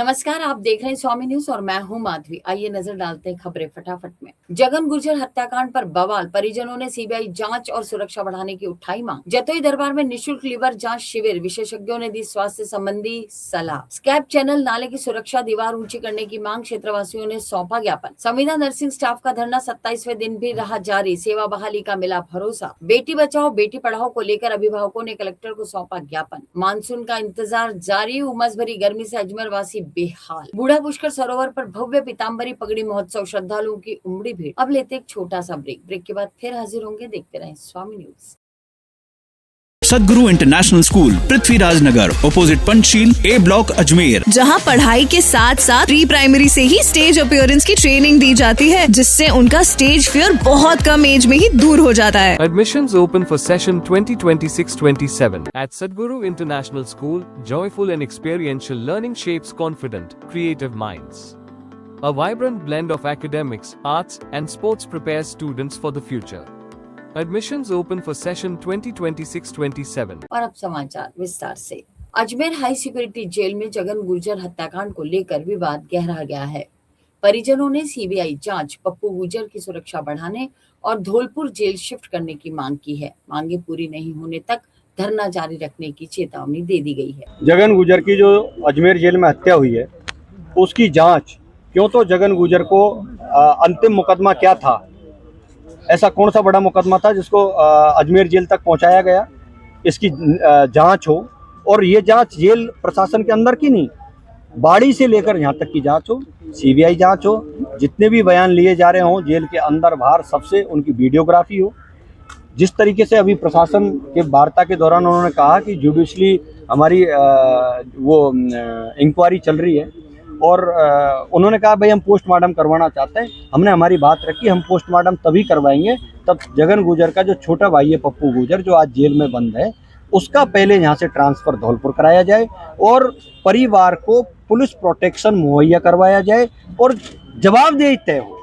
नमस्कार, आप देख रहे हैं स्वामी न्यूज और मैं हूं माधवी। आइए नजर डालते हैं खबरें फटाफट में। जगन गुर्जर हत्याकांड पर बवाल, परिजनों ने सीबीआई जांच और सुरक्षा बढ़ाने की उठाई मांग। जतोई दरबार में निशुल्क लिवर जांच शिविर, विशेषज्ञों ने दी स्वास्थ्य संबंधी सलाह। स्कैप चैनल नाले की सुरक्षा, दीवार ऊंची करने की मांग, क्षेत्रवासियों ने सौंपा ज्ञापन। संविदा नर्सिंग स्टाफ का धरना 27वें दिन भी रहा जारी, सेवा बहाली का मिला भरोसा। बेटी बचाओ बेटी पढ़ाओ को लेकर अभिभावकों ने कलेक्टर को सौंपा ज्ञापन। मानसून का इंतजार जारी, उमस भरी गर्मी से अजमेर वासी बेहाल। बूढ़ा पुष्कर सरोवर पर भव्य पीताम्बरी पगड़ी महोत्सव, श्रद्धालुओं की उमड़ी भीड़। अब लेते एक छोटा सा ब्रेक के बाद फिर हाजिर होंगे। देखते रहें स्वामी न्यूज। सदगुरु इंटरनेशनल स्कूल, पृथ्वीराज नगर, ऑपोजिट पंचशील, ए ब्लॉक, अजमेर। जहां पढ़ाई के साथ साथ प्री प्राइमरी से ही स्टेज अपीयरेंस की ट्रेनिंग दी जाती है, जिससे उनका स्टेज फियर बहुत कम एज में ही दूर हो जाता है। Admissions open for session 2026-27 at Sadguru International School. Joyful and experiential learning shapes confident, creative minds. A vibrant blend of academics, arts, and sports prepares students for the future. Admissions open for session 2026-27. और अब समाचार विस्तार से। Ajmer high security jail में जगन गुर्जर हत्याकांड को लेकर विवाद गहरा गया है। परिजनों ने सीबीआई जांच, पप्पू गुर्जर की सुरक्षा बढ़ाने और धौलपुर जेल शिफ्ट करने की मांग की है। मांगे पूरी नहीं होने तक धरना जारी रखने की चेतावनी दे दी गई है। जगन गुर्जर की जो अजमेर जेल में हत्या हुई है, उसकी जांच, क्यों तो जगन गुर्जर को अंतिम मुकदमा क्या था, ऐसा कौन सा बड़ा मुकदमा था जिसको अजमेर जेल तक पहुंचाया गया, इसकी जांच हो। और ये जांच जेल प्रशासन के अंदर की नहीं, बाड़ी से लेकर यहाँ तक की जांच हो, सीबीआई जांच हो। जितने भी बयान लिए जा रहे हों जेल के अंदर बाहर, सबसे उनकी वीडियोग्राफी हो। जिस तरीके से अभी प्रशासन के वार्ता के दौरान उन्होंने कहा कि जुडिशली हमारी इंक्वायरी चल रही है, और उन्होंने कहा भाई हम पोस्टमार्टम करवाना चाहते हैं। हमने हमारी बात रखी, हम पोस्टमार्टम तभी करवाएंगे तब जगन गुर्जर का जो छोटा भाई है पप्पू गुर्जर, जो आज जेल में बंद है, उसका पहले यहाँ से ट्रांसफ़र धौलपुर कराया जाए और परिवार को पुलिस प्रोटेक्शन मुहैया करवाया जाए और जवाबदेही तय हो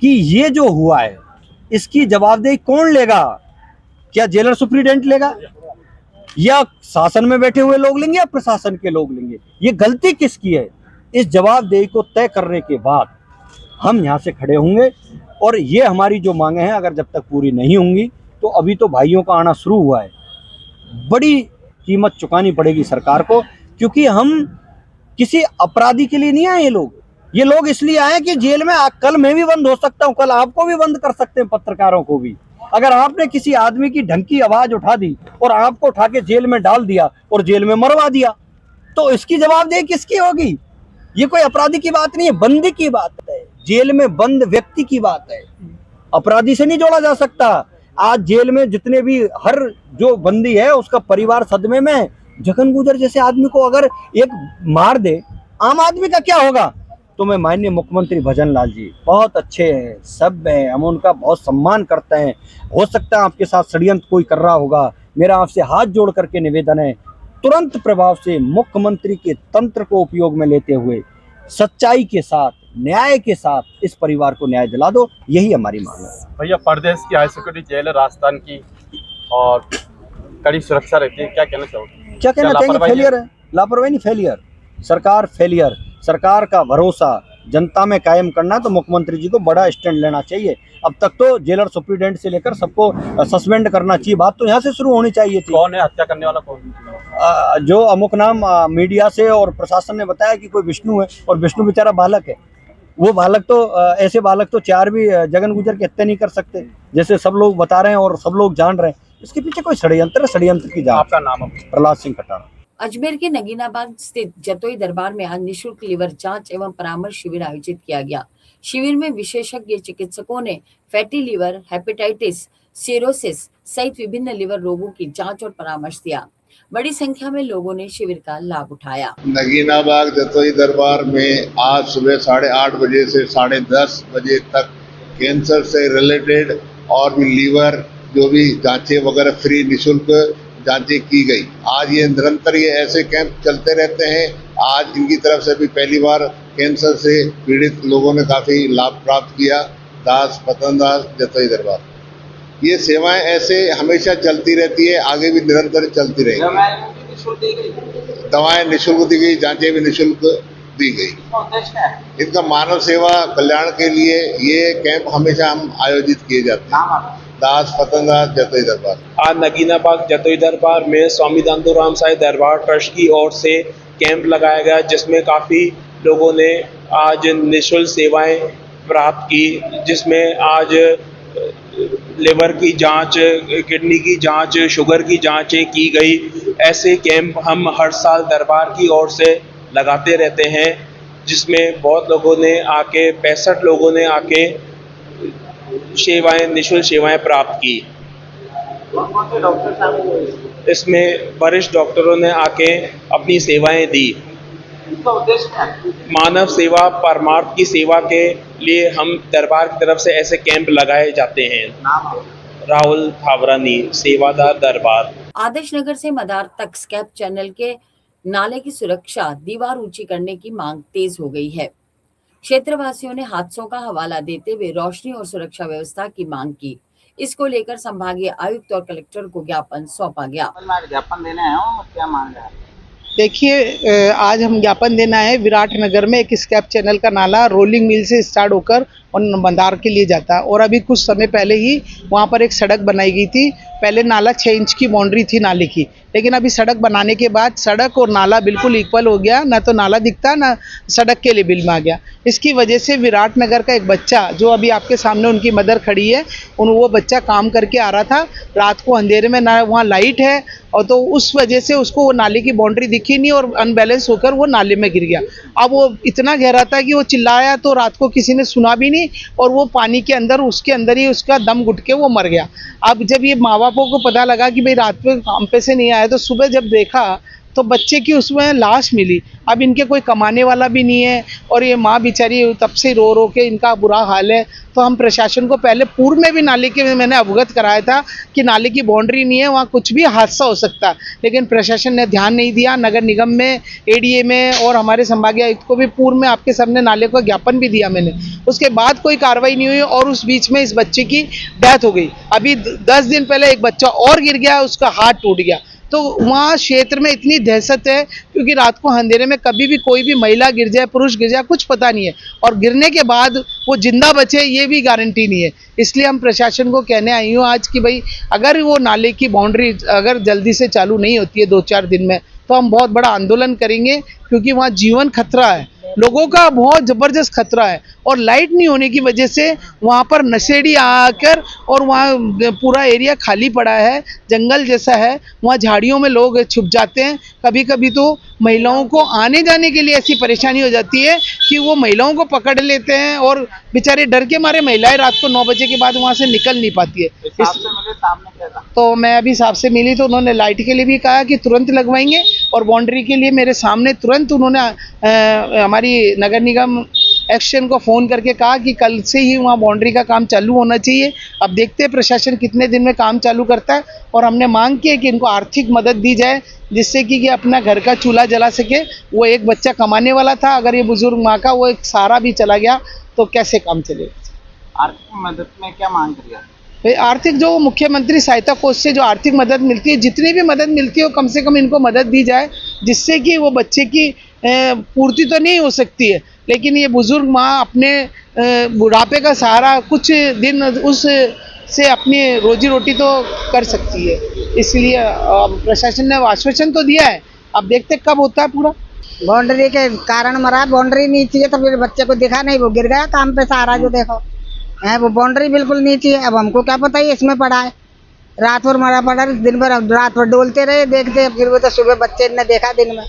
कि ये जो हुआ है इसकी जवाबदेही कौन लेगा। क्या जेलर सुप्रीडेंट लेगा, या शासन में बैठे हुए लोग लेंगे, या प्रशासन के लोग लेंगे? ये गलती किसकी है? इस जवाबदेही को तय करने के बाद हम यहाँ से खड़े होंगे। और ये हमारी जो मांगे हैं, अगर जब तक पूरी नहीं होंगी तो अभी तो भाइयों का आना शुरू हुआ है, बड़ी कीमत चुकानी पड़ेगी सरकार को। क्योंकि हम किसी अपराधी के लिए नहीं आए, ये लोग इसलिए आए कि जेल में कल मैं भी बंद हो सकता हूँ, कल आपको भी बंद कर सकते हैं, पत्रकारों को भी। अगर आपने किसी आदमी की ढंग की आवाज उठा दी और आपको उठा के जेल में डाल दिया और जेल में मरवा दिया, तो इसकी जवाबदेही किसकी होगी? ये कोई अपराधी की बात नहीं है, बंदी की बात है, जेल में बंद व्यक्ति की बात है। अपराधी से नहीं जोड़ा जा सकता। आज जेल में जितने भी हर जो बंदी है उसका परिवार सदमे में है। जगन गुर्जर जैसे आदमी को अगर एक मार दे, आम आदमी का क्या होगा? तो मैं माननीय मुख्यमंत्री भजन लाल जी बहुत अच्छे हैं, सभ्य हैं, हम उनका बहुत सम्मान करते हैं। हो सकता है आपके साथ षड्यंत्र कोई कर रहा होगा, मेरा आपसे हाथ जोड़ करके निवेदन है, तुरंत प्रभाव से मुख्यमंत्री के तंत्र को उपयोग में लेते हुए सच्चाई के साथ, न्याय के साथ इस परिवार को न्याय दिला दो, यही हमारी मांग है। भैया, परदेश की हाई सिक्योरिटी जेल है राजस्थान की और कड़ी सुरक्षा रहती है, क्या कहना चाहोगे? क्या कहना चाहेंगे? फेलियर है, लापरवाही नहीं, फेलियर। सरकार फेलियर। सरकार का भरोसा जनता में कायम करना, तो मुख्यमंत्री जी को बड़ा स्टैंड लेना चाहिए। अब तक तो जेलर सुप्रीडेंट से लेकर सबको सस्पेंड करना चाहिए, बात तो यहाँ से शुरू होनी चाहिए थी। कौन है हत्या करने वाला? कौन? जो अमुक नाम मीडिया से और प्रशासन ने बताया कि कोई विष्णु है, और विष्णु बेचारा बालक है। वो बालक तो ऐसे बालक तो चार भी जगन गुर्जर की हत्या नहीं कर सकते, जैसे सब लोग बता रहे हैं और सब लोग जान रहे हैं। इसके पीछे कोई षड्यंत्र है, षड्यंत्र की जांच। आपका नाम? प्रहलाद सिंह खटाना। अजमेर के नगीनाबाद स्थित जतोई दरबार में आज निशुल्क लिवर जांच एवं परामर्श शिविर आयोजित किया गया। शिविर में विशेषज्ञ चिकित्सकों ने फैटी लिवर, हेपेटाइटिस, सिरोसिस सहित विभिन्न लिवर रोगों की जांच और परामर्श दिया। बड़ी संख्या में लोगों ने शिविर का लाभ उठाया। नगीनाबाद जतोई दरबार में आज सुबह 8:30 बजे से 10:30 बजे तक कैंसर से रिलेटेड और भी लीवर जो भी जांचें वगैरह फ्री निःशुल्क जांचें की गई। आज ये निरंतर ये ऐसे कैंप चलते रहते हैं। आज इनकी तरफ से भी पहली बार कैंसर से पीड़ित लोगों ने काफ़ी लाभ प्राप्त किया। दास पतन दास जतोई दरबार, ये सेवाएं ऐसे हमेशा चलती रहती है, आगे भी निरंतर चलती रहेगी। दवाएं निःशुल्क दी गई, जांचें भी निःशुल्क दी गई। इनका मानव सेवा कल्याण के लिए ये कैंप हमेशा हम आयोजित किए जाते हैं। दास फतनदास जतोई दरबार। आज नगीनाबाग जतोई दरबार में स्वामी दांतूराम साईं दरबार ट्रस्ट की ओर से कैंप लगाया गया, जिसमें काफ़ी लोगों ने आज निःशुल्क सेवाएं प्राप्त की, जिसमें आज लिवर की जांच, किडनी की जांच, शुगर की जांचें की गई। ऐसे कैंप हम हर साल दरबार की ओर से लगाते रहते हैं, जिसमें बहुत लोगों ने आके 65 लोगों ने आके निःशुल्क सेवाएं प्राप्त की। इसमें वरिष्ठ डॉक्टरों ने आके अपनी सेवाएं दी। मानव सेवा परमार्थ की सेवा के लिए हम दरबार की तरफ से ऐसे कैंप लगाए जाते हैं। राहुल थावरानी, सेवादार दरबार। आदर्श नगर से मदार तक स्कैप चैनल के नाले की सुरक्षा दीवार ऊंची करने की मांग तेज हो गई है। क्षेत्रवासियों ने हादसों का हवाला देते हुए रोशनी और सुरक्षा व्यवस्था की मांग की। इसको लेकर संभागीय आयुक्त और कलेक्टर को ज्ञापन सौंपा गया। ज्ञापन देने आया हूँ, क्या मांग रहा है? देखिए, आज हम ज्ञापन देना है। विराटनगर में एक स्कैप चैनल का नाला रोलिंग मिल से स्टार्ट होकर और मदार के लिए जाता है, और अभी कुछ समय पहले ही वहाँ पर एक सड़क बनाई गई थी। पहले नाला 6 इंच की बाउंड्री थी नाले की, लेकिन अभी सड़क बनाने के बाद सड़क और नाला बिल्कुल इक्वल हो गया, ना तो नाला दिखता ना सड़क के लेवल में आ गया। इसकी वजह से विराटनगर का एक बच्चा, जो अभी आपके सामने उनकी मदर खड़ी है, वो बच्चा काम करके आ रहा था रात को अंधेरे में, ना वहाँ लाइट है, और तो उस वजह से उसको वो नाले की बाउंड्री दिखी नहीं और अनबैलेंस होकर वो नाले में गिर गया। अब वो इतना गहरा था कि वो चिल्लाया तो रात को किसी ने सुना भी नहीं, और वो पानी के अंदर, उसके अंदर ही उसका दम घुट के वो मर गया। अब जब ये माँ बापों को पता लगा कि भाई रात में काम पे से नहीं आया, तो सुबह जब देखा तो बच्चे की उसमें लाश मिली। अब इनके कोई कमाने वाला भी नहीं है, और ये माँ बेचारी तब से रो रो के इनका बुरा हाल है। तो हम प्रशासन को पहले पूर्व में भी नाले के मैंने अवगत कराया था कि नाले की बाउंड्री नहीं है, वहाँ कुछ भी हादसा हो सकता है, लेकिन प्रशासन ने ध्यान नहीं दिया। नगर निगम में, एडीए में और हमारे संभागीय आयुक्त को भी पूर्व में आपके सामने नाले को ज्ञापन भी दिया मैंने। उसके बाद कोई कार्रवाई नहीं हुई, और उस बीच में इस बच्चे की डेथ हो गई। अभी 10 दिन पहले एक बच्चा और गिर गया, उसका हाथ टूट गया। तो वहाँ क्षेत्र में इतनी दहशत है, क्योंकि रात को अंधेरे में कभी भी कोई भी महिला गिर जाए, पुरुष गिर जाए, कुछ पता नहीं है, और गिरने के बाद वो जिंदा बचे ये भी गारंटी नहीं है। इसलिए हम प्रशासन को कहने आई हूँ आज कि भाई अगर वो नाले की बाउंड्री अगर जल्दी से चालू नहीं होती है 2-4 दिन में, तो हम बहुत बड़ा आंदोलन करेंगे, क्योंकि वहाँ जीवन खतरा है, लोगों का बहुत ज़बरदस्त खतरा है। और लाइट नहीं होने की वजह से वहाँ पर नशेड़ी आकर, और वहाँ पूरा एरिया खाली पड़ा है, जंगल जैसा है, वहाँ झाड़ियों में लोग छुप जाते हैं। कभी कभी तो महिलाओं को आने जाने के लिए ऐसी परेशानी हो जाती है कि वो महिलाओं को पकड़ लेते हैं, और बेचारे डर के मारे महिलाएं रात को 9 बजे के बाद वहाँ से निकल नहीं पाती है। तो मैं अभी साहब से मिली तो उन्होंने लाइट के लिए भी कहा कि तुरंत लगवाएंगे, और बाउंड्री के लिए मेरे सामने तुरंत उन्होंने हमारी नगर निगम एक्शन को फ़ोन करके कहा कि कल से ही वहाँ बाउंड्री का काम चालू होना चाहिए। अब देखते हैं प्रशासन कितने दिन में काम चालू करता है, और हमने मांग की है कि इनको आर्थिक मदद दी जाए, जिससे कि अपना घर का चूल्हा जला सके। वो एक बच्चा कमाने वाला था, अगर ये बुजुर्ग माँ का वो एक सहारा भी चला गया तो कैसे काम चलेगा। आर्थिक मदद में क्या मांग करिए? भाई आर्थिक जो मुख्यमंत्री सहायता कोष से जो आर्थिक मदद मिलती है, जितनी भी मदद मिलती है वो कम से कम इनको मदद दी जाए, जिससे कि वो बच्चे की पूर्ति तो नहीं हो सकती है, लेकिन ये बुजुर्ग माँ अपने बुढ़ापे का सहारा कुछ दिन उस से अपनी रोजी रोटी तो कर सकती है। इसलिए प्रशासन ने आश्वासन तो दिया है, अब देखते कब होता है पूरा। बाउंड्री के कारण मरा, बाउंड्री नहीं चाहिए तो फिर बच्चे को दिखा नहीं, वो गिर गया काम पे सहारा जो देखो है, वो बाउंड्री बिल्कुल नहीं चाहिए। अब हमको क्या पता है इसमें पड़ा है, रात भर मरा पड़ा, दिन भर रात भर डोलते रहे देखते, फिर वो तो सुबह बच्चे ने देखा दिन में,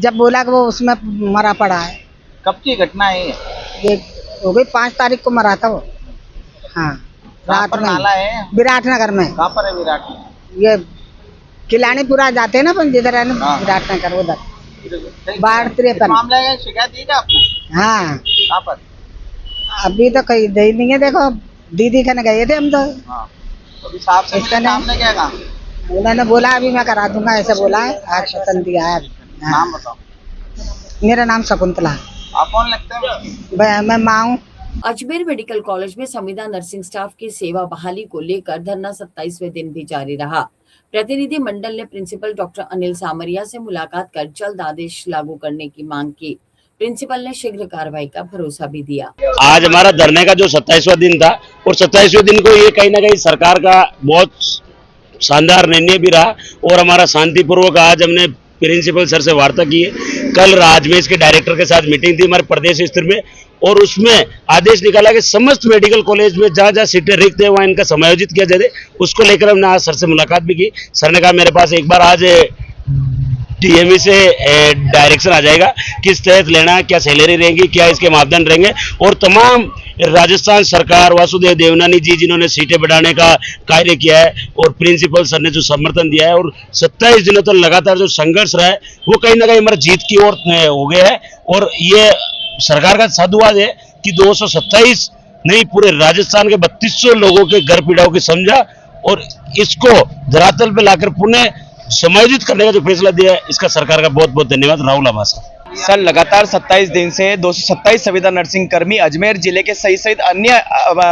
जब बोला कि वो उसमें मरा पड़ा है। कब की घटना है ये? हो गई 5 तारीख को मरा था वो। हाँ, रात में। नाला है विराटनगर में। कहाँ पर है विराट? ये किलानीपुरा जाते हैं ना अपन, जिधर है ना विराटनगर, उधर बाढ़ 53 मामला है, शिकायत दी क्या आपने? हाँ। कहाँ पर? अभी तो कहीं दे नहीं है, देखो दीदी खाने गए थे हम तो। अभी साहब से सामने क्या कहा? उन्होंने बोला अभी मैं करा दूंगा, ऐसे बोला है, आश्वासन दिया है। नाम बताओ। मेरा नाम शकुंतला। आप कौन लगते हैं? मैं माँ हूँ। अजमेर मेडिकल कॉलेज में संविदा नर्सिंग स्टाफ की सेवा बहाली को लेकर धरना 27वें दिन भी जारी रहा। प्रतिनिधि मंडल ने प्रिंसिपल डॉक्टर अनिल सामरिया से मुलाकात कर जल्द आदेश लागू करने की मांग की। प्रिंसिपल ने शीघ्र कार्रवाई का भरोसा भी दिया। आज हमारा धरने का जो 27वां दिन था और 27वें दिन को ये कहीं ना कहीं सरकार का बहुत शानदार निर्णय भी रहा और हमारा शांतिपूर्वक आज हमने प्रिंसिपल सर से वार्ता की है। कल राजमेश के डायरेक्टर के साथ मीटिंग थी हमारे प्रदेश स्तर में और उसमें आदेश निकाला कि समस्त मेडिकल कॉलेज में जहाँ जहाँ सीटें रिक्त है वहाँ इनका समायोजित किया जाए। उसको लेकर हमने आज सर से मुलाकात भी की। सर ने कहा मेरे पास एक बार आज डीएमई से डायरेक्शन आ जाएगा किस तहत लेना, क्या सैलरी रहेगी, क्या इसके मापदंड रहेंगे और तमाम राजस्थान सरकार वासुदेव देवनानी जी जिन्होंने सीटें बढ़ाने का कार्य किया है और प्रिंसिपल सर ने जो समर्थन दिया है और 27 दिनों तक लगातार जो संघर्ष रहा है वो कहीं ना कहीं हमारी जीत की ओर हो गया है। और ये सरकार का साधुवाद है कि 227 नहीं पूरे राजस्थान के 3200 लोगों के घर पीड़ाओं की समझा और इसको धरातल पे लाकर पुनः समायोजित करने का जो फैसला दिया है इसका सरकार का बहुत बहुत धन्यवाद। राहुल आभासा। सर लगातार 27 दिन से 227 संविदा नर्सिंग कर्मी अजमेर जिले के सहित अन्य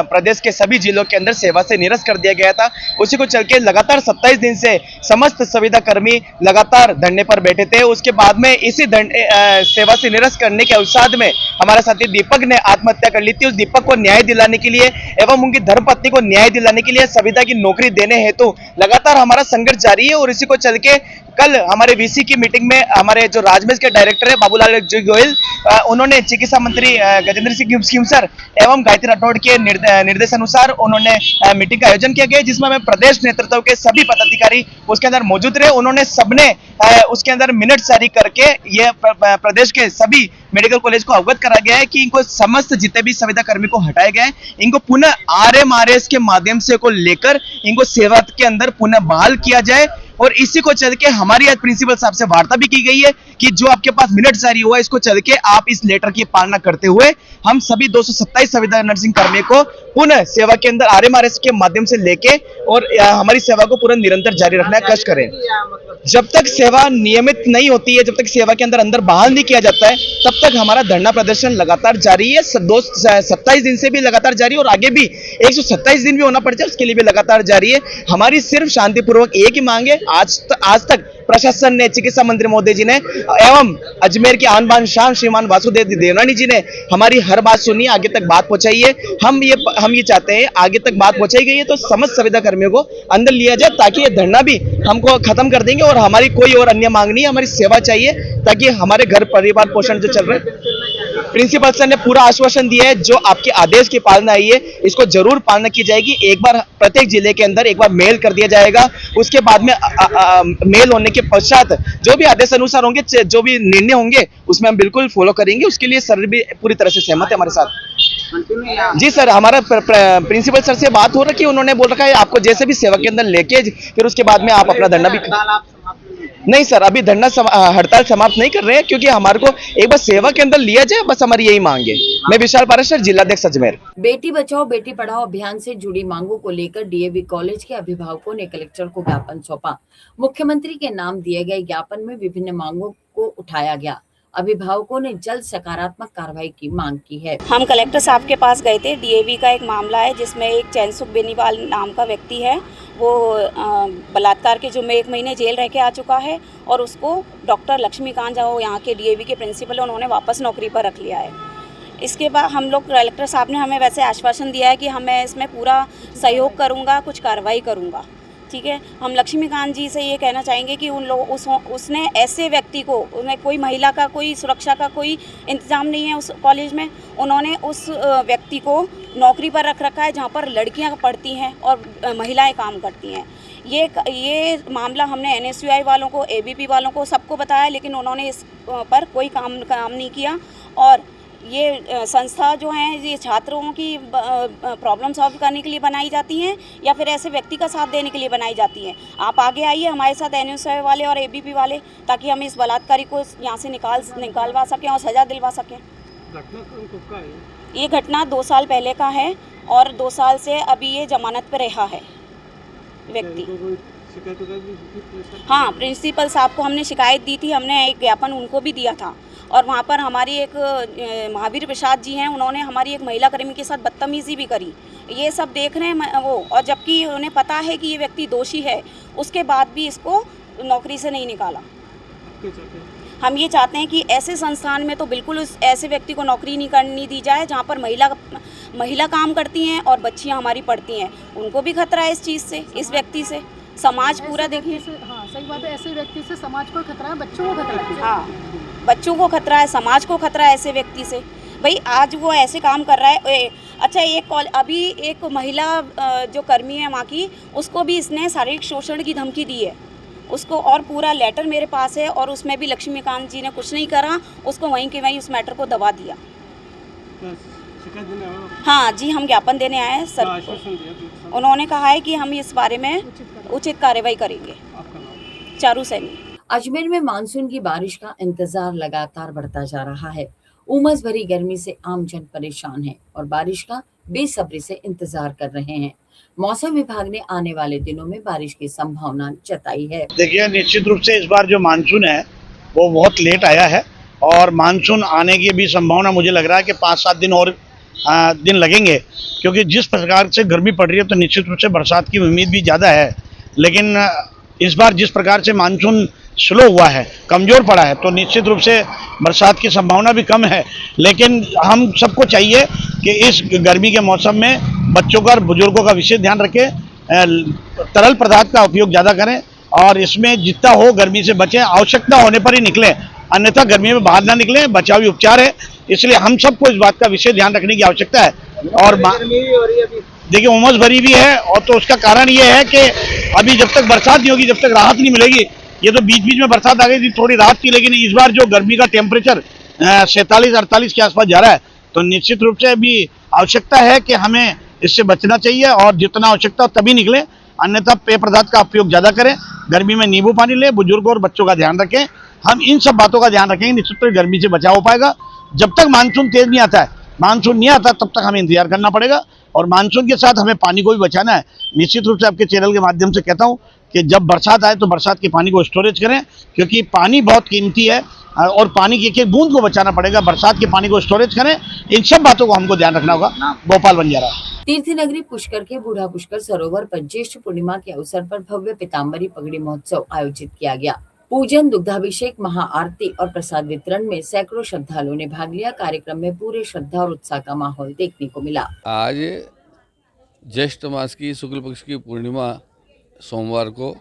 प्रदेश के सभी जिलों के अंदर सेवा से निरस्त कर दिया गया था। उसी को चल के लगातार 27 दिन से समस्त संविदा कर्मी लगातार धरने पर बैठे थे। उसके बाद में इसी सेवा से निरस्त करने के अवसाद में हमारे साथी दीपक ने आत्महत्या कर ली थी। उस दीपक को न्याय दिलाने के लिए एवं उनकी धर्मपत्नी को न्याय दिलाने के लिए संविदा की नौकरी देने हेतु लगातार हमारा संघर्ष जारी है। और इसी को चल के कल हमारे वीसी की मीटिंग में हमारे जो राजमेश के डायरेक्टर है बाबूलाल गोयल उन्होंने चिकित्सा मंत्री गजेंद्र सिंह सर एवं गायत्री राठौड़ के निर्देशानुसार उन्होंने मीटिंग का आयोजन किया गया जिसमें हमें प्रदेश नेतृत्व के सभी पदाधिकारी उसके अंदर मौजूद रहे। उन्होंने सबने उसके अंदर मिनट जारी करके ये प्रदेश के सभी मेडिकल कॉलेज को अवगत करा गया है कि इनको समस्त जितने भी संविदा कर्मी को हटाए गए इनको पुनः RMRS के माध्यम से को लेकर इनको सेवा के अंदर पुनः बहाल किया जाए। और इसी को चल के हमारी आज प्रिंसिपल साहब से वार्ता भी की गई है कि जो आपके पास मिनट जारी हुआ है इसको चल के आप इस लेटर की पालना करते हुए हम सभी 227 संविदा नर्सिंग कर्मी को पुनः सेवा के अंदर RMRS के माध्यम से लेके और हमारी सेवा को पूरा निरंतर जारी रखना है कष्ट करें। जब तक सेवा नियमित नहीं होती है, जब तक सेवा के अंदर बहाल नहीं किया जाता है तब तक हमारा धरना प्रदर्शन लगातार जारी है। 27 दिन से भी लगातार जारी और आगे भी 127 दिन भी होना पड़ जाए उसके लिए भी लगातार जारी है। हमारी सिर्फ शांतिपूर्वक एक ही मांग है। आज तक प्रशासन ने, चिकित्सा मंत्री महोदय जी ने एवं अजमेर के आन बान शान श्रीमान वासुदेव देवनानी जी ने हमारी हर बात सुनी, आगे तक बात पहुंचाई है। हम ये चाहते हैं आगे तक बात पहुंचाई गई है तो समस्त संविदा कर्मियों को अंदर लिया जाए ताकि ये धरना भी हमको खत्म कर देंगे और हमारी कोई और अन्य मांग नहीं है, हमारी सेवा चाहिए ताकि हमारे घर परिवार पोषण जो चल रहा है। प्रिंसिपल सर ने पूरा आश्वासन दिया है जो आपके आदेश की पालना आई है इसको जरूर पालना की जाएगी। एक बार प्रत्येक जिले के अंदर एक बार मेल कर दिया जाएगा, उसके बाद में मेल होने के पश्चात जो भी आदेश अनुसार होंगे, जो भी निर्णय होंगे उसमें हम बिल्कुल फॉलो करेंगे। उसके लिए सर भी पूरी तरह से सहमत है हमारे साथ। जी सर, हमारा प्रिंसिपल सर से बात हो रहा है कि उन्होंने बोल रखा है आपको जैसे भी सेवा के अंदर लेके फिर उसके बाद में आप अपना धरना भी नहीं सर, अभी धरना हड़ताल समाप्त नहीं कर रहे हैं क्योंकि हमारे को एक बार सेवा के अंदर लिया जाए, बस हमारी यही मांग है। मैं विशाल पाराशर, जिलाध्यक्ष अजमेर। बेटी बचाओ बेटी पढ़ाओ अभियान से जुड़ी मांगों को लेकर डीएवी कॉलेज के अभिभावकों ने कलेक्टर को ज्ञापन सौंपा। मुख्यमंत्री के नाम दिए गए ज्ञापन में विभिन्न मांगों को उठाया गया। अभिभावकों ने जल्द सकारात्मक कार्रवाई की मांग की है। हम कलेक्टर साहब के पास गए थे। डीएवी का एक मामला है जिसमें एक चैनसुख बेनीवाल नाम का व्यक्ति है, वो बलात्कार के जुर्म में 1 महीने जेल रह के आ चुका है और उसको डॉक्टर लक्ष्मीकांत जो यहाँ के डीएवी के प्रिंसिपल उन्होंने वापस नौकरी पर रख लिया है। इसके बाद हम लोग कलेक्टर साहब ने हमें वैसे आश्वासन दिया है कि मैं इसमें पूरा सहयोग करूँगा, कुछ कार्रवाई करूँगा। ठीक है, हम लक्ष्मीकांत जी से ये कहना चाहेंगे कि उन लोग उसने ऐसे व्यक्ति को, उन्हें कोई महिला का कोई सुरक्षा का कोई इंतजाम नहीं है उस कॉलेज में, उन्होंने उस व्यक्ति को नौकरी पर रख रखा है जहाँ पर लड़कियाँ पढ़ती हैं और महिलाएं काम करती हैं। ये मामला हमने NSUI वालों को, ABP वालों को, सबको बताया, लेकिन उन्होंने इस पर कोई काम नहीं किया। और ये संस्था जो हैं ये छात्रों की प्रॉब्लम सॉल्व करने के लिए बनाई जाती हैं या फिर ऐसे व्यक्ति का साथ देने के लिए बनाई जाती हैं। आप आगे आइए हमारे साथ NSUI वाले और ABP वाले, ताकि हम इस बलात्कारी को यहाँ से निकालवा सकें और सज़ा दिलवा सकें। ये घटना 2 साल पहले का है और 2 साल से अभी ये जमानत पर रहा है व्यक्ति। हाँ, प्रिंसिपल साहब को हमने शिकायत दी थी, हमने एक ज्ञापन उनको भी दिया था और वहाँ पर हमारी एक महावीर प्रसाद जी हैं, उन्होंने हमारी एक महिला कर्मी के साथ बदतमीज़ी भी करी। ये सब देख रहे हैं वो, और जबकि उन्हें पता है कि ये व्यक्ति दोषी है, उसके बाद भी इसको नौकरी से नहीं निकाला। हम ये चाहते हैं कि ऐसे संस्थान में तो बिल्कुल उस ऐसे व्यक्ति को नौकरी नहीं करनी दी जाए जहाँ पर महिला काम करती हैं और बच्चियाँ हमारी पढ़ती हैं। उनको भी खतरा है इस चीज़ से, इस व्यक्ति से। समाज पूरा देखिए। हाँ सही बात है, ऐसे व्यक्ति से समाज को खतरा है, बच्चों को खतरा है। हाँ, बच्चों को खतरा है, समाज को खतरा है ऐसे व्यक्ति से। भाई आज वो ऐसे काम कर रहा है। अच्छा, अभी एक महिला जो कर्मी है वहाँ की, उसको भी इसने शारीरिक शोषण की धमकी दी है उसको, और पूरा लेटर मेरे पास है, और उसमें भी लक्ष्मीकांत जी ने कुछ नहीं करा, उसको वहीं के वहीं उस मैटर को दबा दिया। हाँ जी, हम ज्ञापन देने आए हैं सर। उन्होंने कहा है कि हम इस बारे में उचित कार्रवाई करेंगे। चारू सैनी। अजमेर में मानसून की बारिश का इंतजार लगातार बढ़ता जा रहा है। उमस भरी गर्मी से आमजन परेशान है और बारिश का बेसब्री से इंतजार कर रहे हैं। मौसम विभाग ने आने वाले दिनों में बारिश की संभावना जताई है। देखिए, निश्चित रूप से इस बार जो मानसून है वो बहुत लेट आया है, और मानसून आने की भी संभावना मुझे लग रहा है कि 5-7 दिन और दिन लगेंगे, क्योंकि जिस प्रकार से गर्मी पड़ रही है तो निश्चित रूप से बरसात की उम्मीद भी ज़्यादा है। लेकिन इस बार जिस प्रकार से मानसून स्लो हुआ है, कमज़ोर पड़ा है, तो निश्चित रूप से बरसात की संभावना भी कम है। लेकिन हम सबको चाहिए कि इस गर्मी के मौसम में बच्चों का और बुजुर्गों का विशेष ध्यान रखें, तरल पदार्थ का उपयोग ज़्यादा करें, और इसमें जितना हो गर्मी से बचें। आवश्यकता होने पर ही निकलें, अन्यथा गर्मी में बाहर ना निकलें। बचावी उपचार है, इसलिए हम सबको इस बात का विशेष ध्यान रखने की आवश्यकता है। और देखिए, उमस भरी भी है, और तो उसका कारण ये है कि अभी जब तक बरसात नहीं होगी, जब तक राहत नहीं मिलेगी। ये तो बीच बीच में बरसात आ गई थी, थोड़ी राहत थी, लेकिन इस बार जो गर्मी का टेम्परेचर 47-48 के आसपास जा रहा है, तो निश्चित रूप से अभी आवश्यकता है कि हमें इससे बचना चाहिए, और जितना आवश्यकता हो तभी निकले, अन्यथा पेय पदार्थ का उपयोग ज़्यादा करें। गर्मी में नींबू पानी लें, बुजुर्गों और बच्चों का ध्यान रखें। हम इन सब बातों का ध्यान रखेंगे, निश्चित रूप से गर्मी से बचाव हो पाएगा। जब तक मानसून तेज नहीं आता है, मानसून नहीं आता, तब तक हमें इंतजार करना पड़ेगा, और मानसून के साथ हमें पानी को भी बचाना है। निश्चित रूप से आपके चैनल के माध्यम से कहता हूँ कि जब बरसात आए तो बरसात के पानी को स्टोरेज करें, क्योंकि पानी बहुत कीमती है, और पानी की एक-एक बूंद को बचाना पड़ेगा। बरसात के पानी को स्टोरेज करें, इन सब बातों को हमको ध्यान रखना होगा। भोपाल बंजारा। तीर्थ नगरी पुष्कर के बूढ़ा पुष्कर सरोवर पर ज्येष्ठ पूर्णिमा के अवसर पर भव्य पीताम्बरी पगड़ी महोत्सव आयोजित किया गया। पूजन, दुग्धाभिषेक, महाआरती और प्रसाद वितरण में सैकड़ों श्रद्धालुओं ने भाग लिया। कार्यक्रम में पूरे श्रद्धा और उत्साह का माहौल देखने को मिला। आज ज्येष्ठ मास की शुक्ल पक्ष की पूर्णिमा सोमवार को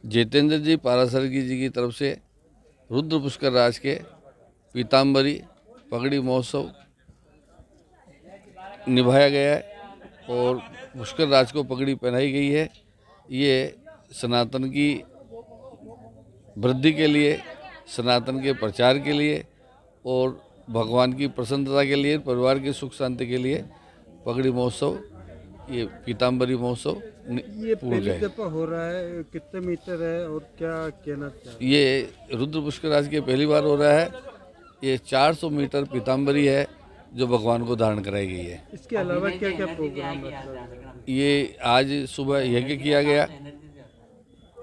जितेंद्र जी पारासरगी जी की तरफ से रुद्र पुष्कर राज के पीताम्बरी पगड़ी महोत्सव निभाया गया है, और पुष्कर राज को पगड़ी पहनाई गई है। ये सनातन की वृद्धि के लिए, सनातन के प्रचार के लिए, और भगवान की प्रसन्नता के लिए, परिवार की सुख शांति के लिए पगड़ी महोत्सव, ये पीताम्बरी महोत्सव पूर्ण है। हो रहा है, कितने मीटर है और क्या कहना चाहिए? ये रुद्र पुष्कर राज के पहली बार हो रहा है। ये 400 मीटर पीताम्बरी है जो भगवान को धारण कराई गई है। इसके अलावा क्या क्या प्रोग्राम है? ये आज सुबह यज्ञ किया गया,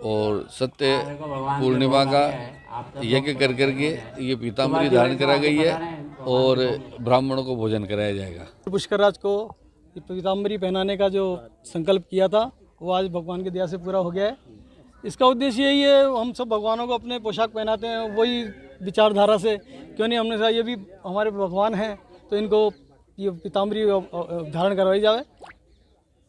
और सत्य पूर्णिमा का यज्ञ कर करके ये पीताम्बरी धारण करा गई है, और ब्राह्मणों को भोजन कराया जाएगा। पुष्कर राज को पीताम्बरी पहनाने का जो संकल्प किया था, वो आज भगवान की दया से पूरा हो गया है। इसका उद्देश्य यही है, हम सब भगवानों को अपने पोशाक पहनाते हैं, वही विचारधारा से क्यों नहीं हमने कहा ये भी हमारे भगवान हैं, तो इनको ये पीताम्बरी धारण करवाई जाए।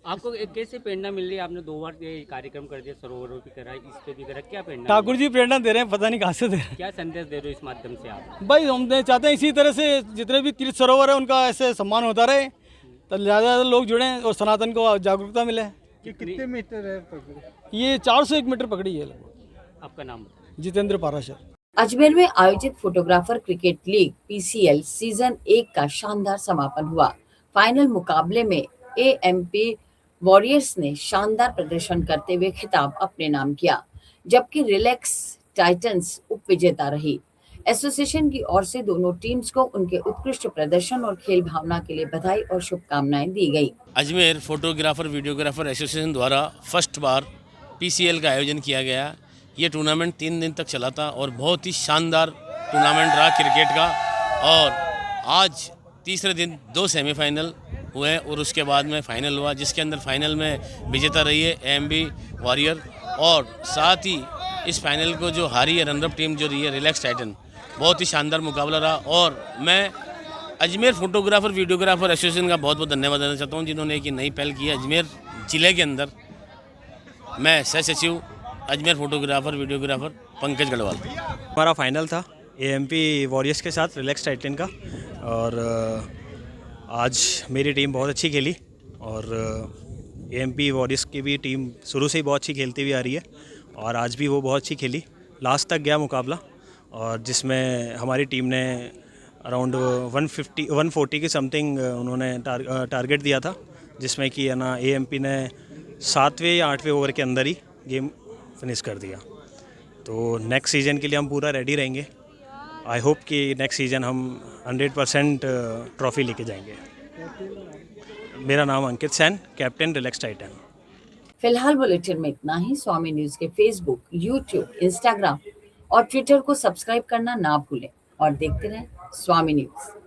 आपको कैसे प्रेरणा मिल रही है? आपने 2 बार ये कार्यक्रम कर दिया, सरोवरों भी करा, इस पे भी करा, क्या प्रेरणा? ठाकुर जी प्रेरणा दे रहे हैं, पता नहीं कहाँ से दे रहे हैं। क्या संदेश दे रहे हो इस माध्यम से आप? भाई हम चाहते हैं इसी तरह से जितने भी तीर्थ सरोवर है उनका ऐसे सम्मान होता रहे, तो ज़्यादा लोग जुड़ें और सनातन को जागरूकता मिले। कितने मीटर है पगड़ी? ये 401 मीटर पगड़ी है लगभग। आपका नाम? जितेंद्र पाराशर। अजमेर में आयोजित photographer cricket league PCL season 1 का शानदार समापन हुआ। फाइनल मुकाबले में AMP वॉरियर्स ने शानदार प्रदर्शन करते हुए खिताब अपने नाम किया, जबकि रिलैक्स टाइटंस उपविजेता रही। एसोसिएशन की ओर से दोनों टीम्स को उनके उत्कृष्ट प्रदर्शन और खेल भावना के लिए बधाई और शुभकामनाएं दी गई। अजमेर फोटोग्राफर वीडियोग्राफर एसोसिएशन द्वारा फर्स्ट बार PCL का आयोजन किया गया। ये टूर्नामेंट 3 दिन तक चला था और बहुत ही शानदार टूर्नामेंट रहा क्रिकेट का। और आज तीसरे दिन 2 सेमीफाइनल हुए और उसके बाद में फाइनल हुआ, जिसके अंदर फाइनल में विजेता रही है एएमबी वॉरियर। और साथ ही इस फाइनल को जो हारी है रनर अप टीम जो रही है रिलैक्स टाइटन, बहुत ही शानदार मुकाबला रहा। और मैं अजमेर फोटोग्राफर वीडियोग्राफर एसोसिएशन का बहुत बहुत धन्यवाद देना चाहता हूँ, जिन्होंने एक नई पहल की है अजमेर ज़िले के अंदर। मैं सह सचिव अजमेर फोटोग्राफर वीडियोग्राफर पंकज गढ़वाल। हमारा फाइनल था एएमपी वॉरियर्स के साथ रिलैक्स टाइटन का, और आज मेरी टीम बहुत अच्छी खेली। और एएमपी वॉरियर्स की भी टीम शुरू से ही बहुत अच्छी खेलती हुई आ रही है, और आज भी वो बहुत अच्छी खेली, लास्ट तक गया मुकाबला। और जिसमें हमारी टीम ने अराउंड 140 के समथिंग उन्होंने टारगेट दिया था, जिसमें कि है ना एएमपी ने 7वें या 8वें ओवर के अंदर ही गेम फिनिश कर दिया। तो नेक्स्ट सीज़न के लिए हम पूरा रेडी रहेंगे। आई होप कि नेक्स्ट सीज़न हम 100% ट्रॉफी लेके जाएंगे। मेरा नाम अंकित सैन, कैप्टन रिलैक्स टाइटन। फिलहाल बुलेटिन में इतना ही। स्वामी न्यूज के फेसबुक, यूट्यूब, इंस्टाग्राम और ट्विटर को सब्सक्राइब करना ना भूलें और देखते रहें स्वामी न्यूज।